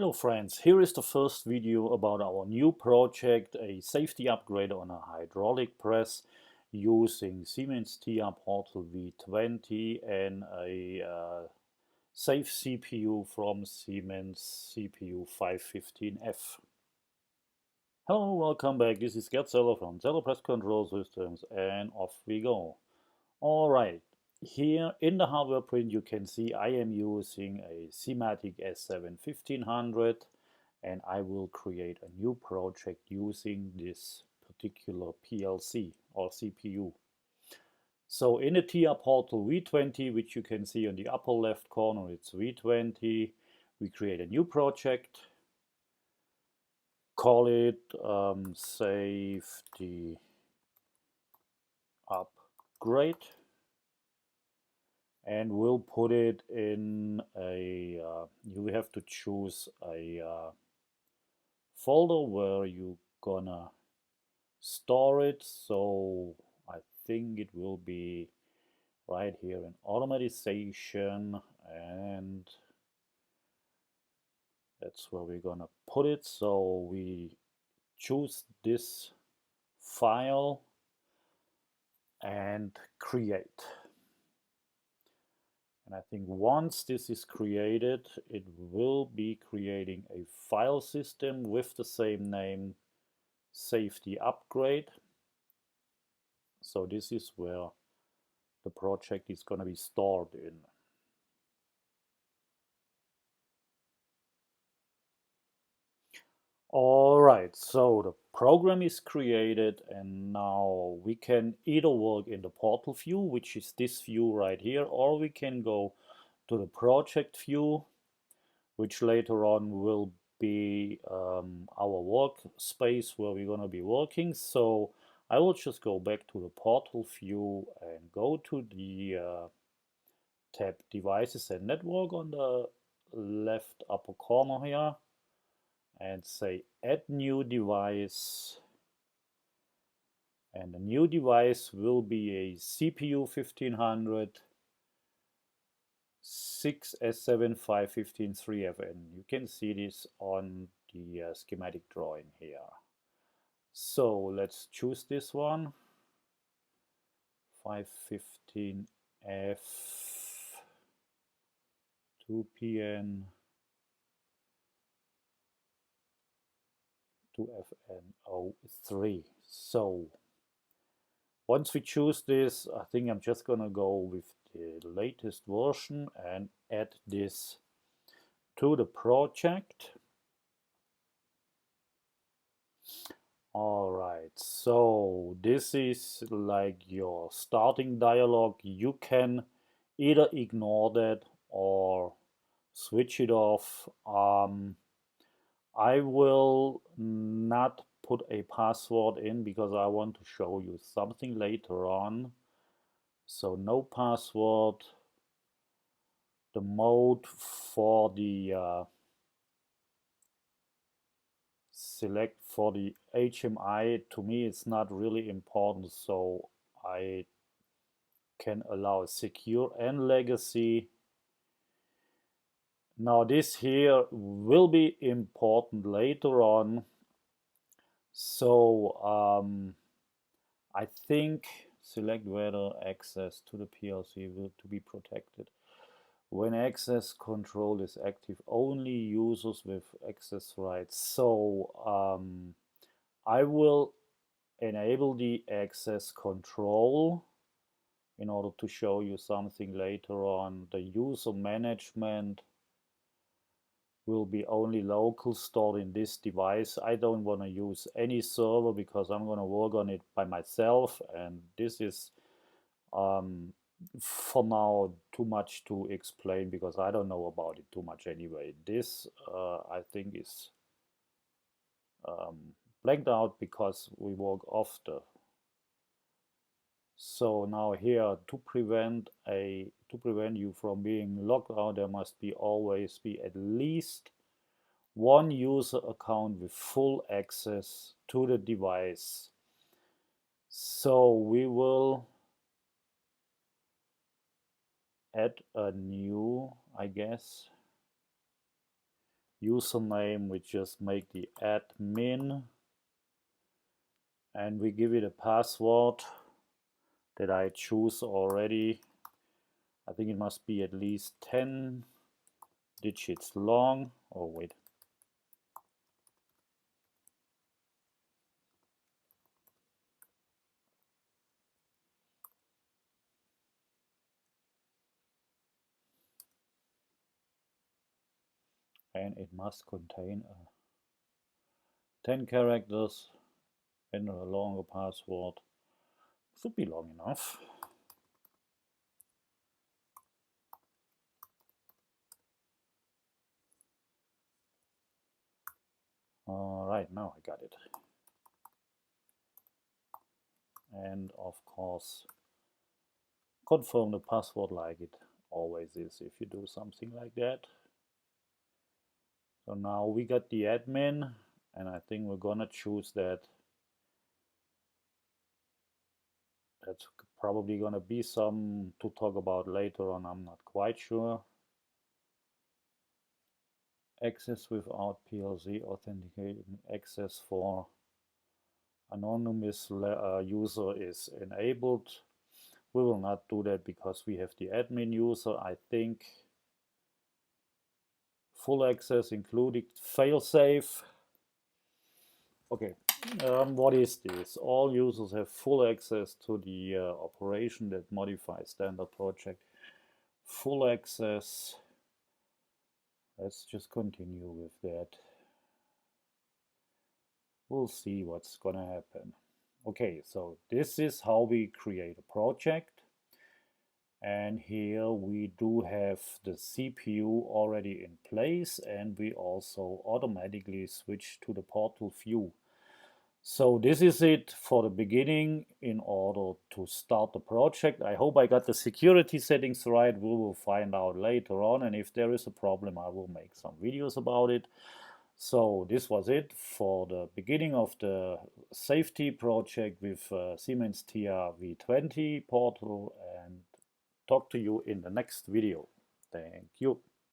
Hello friends, here is the first video about our new project, a safety upgrade on a hydraulic press using Siemens TIA Portal V20 and a Safe CPU from Siemens CPU 515F. Hello, welcome back. This is Gerd Zeller from Zeller Presscontrol Systems, and off we go. Alright, here in the hardware print you can see I am using a Siemens S7-1200 and I will create a new project using this particular PLC or CPU. So in the TIA Portal V20, which you can see on the upper left corner, it's V20, we create a new project, call it Safety Upgrade, and we'll put it in a, you have to choose a folder where you're gonna store it. So I think it will be right here in automatization, and that's where we're gonna put it. So we choose this file and create. And I think once this is created, it will be creating a file system with the same name, Safety Upgrade. So this is where the project is going to be stored in. Alright, so the program is created, and now we can either work in the portal view, which is this view right here, or we can go to the project view, which later on will be our workspace where we're going to be working. So I will just go back to the portal view and go to the tab Devices and Network on the left upper corner here and say Add New Device. And the new device will be a CPU 1500 6 S7-515-3FN. You can see this on the schematic drawing here. So let's choose this one, 515F 2PN 2FN03. So once we choose this, I think I'm just gonna go with the latest version and add this to the project. Alright, so this is like your starting dialog. You can either ignore that or switch it off. I will not put a password in because I want to show you something later on. So no password. The mode for the select for the HMI, to me it's not really important, so I can allow secure and legacy. Now this here will be important later on, so I think select whether access to the PLC will to be protected. When access control is active, only users with access rights. So I will enable the access control in order to show you something later on. The user management will be only local, stored in this device. I don't want to use any server because I'm going to work on it by myself, and this is for now too much to explain because I don't know about it too much anyway. This I think is blanked out because we work off the. So now here to prevent you from being logged out, there must be always be at least one user account with full access to the device. So we will add a new, I guess, username, we just make the admin, and we give it a password that I choose already. I think it must be at least 10 digits long. Oh wait, and it must contain 10 characters and a longer password. Should be long enough. All right, now I got it. And of course, confirm the password like it always is if you do something like that. So now we got the admin, and I think we're gonna choose that. That's probably gonna be some to talk about later on, I'm not quite sure. Access without PLC authenticated access for anonymous user is enabled. We will not do that because we have the admin user. I think full access including failsafe. Okay, what is this? All users have full access to the operation that modifies standard project. Full access. Let's just continue with that. We'll see what's gonna happen. Okay, so this is how we create a project. And here we do have the CPU already in place, and we also automatically switch to the portal view. So this is it for the beginning in order to start the project. I hope I got the security settings right. We will find out later on, and if there is a problem, I will make some videos about it. So this was it for the beginning of the safety project with Siemens TR-V20 portal, and talk to you in the next video. Thank you.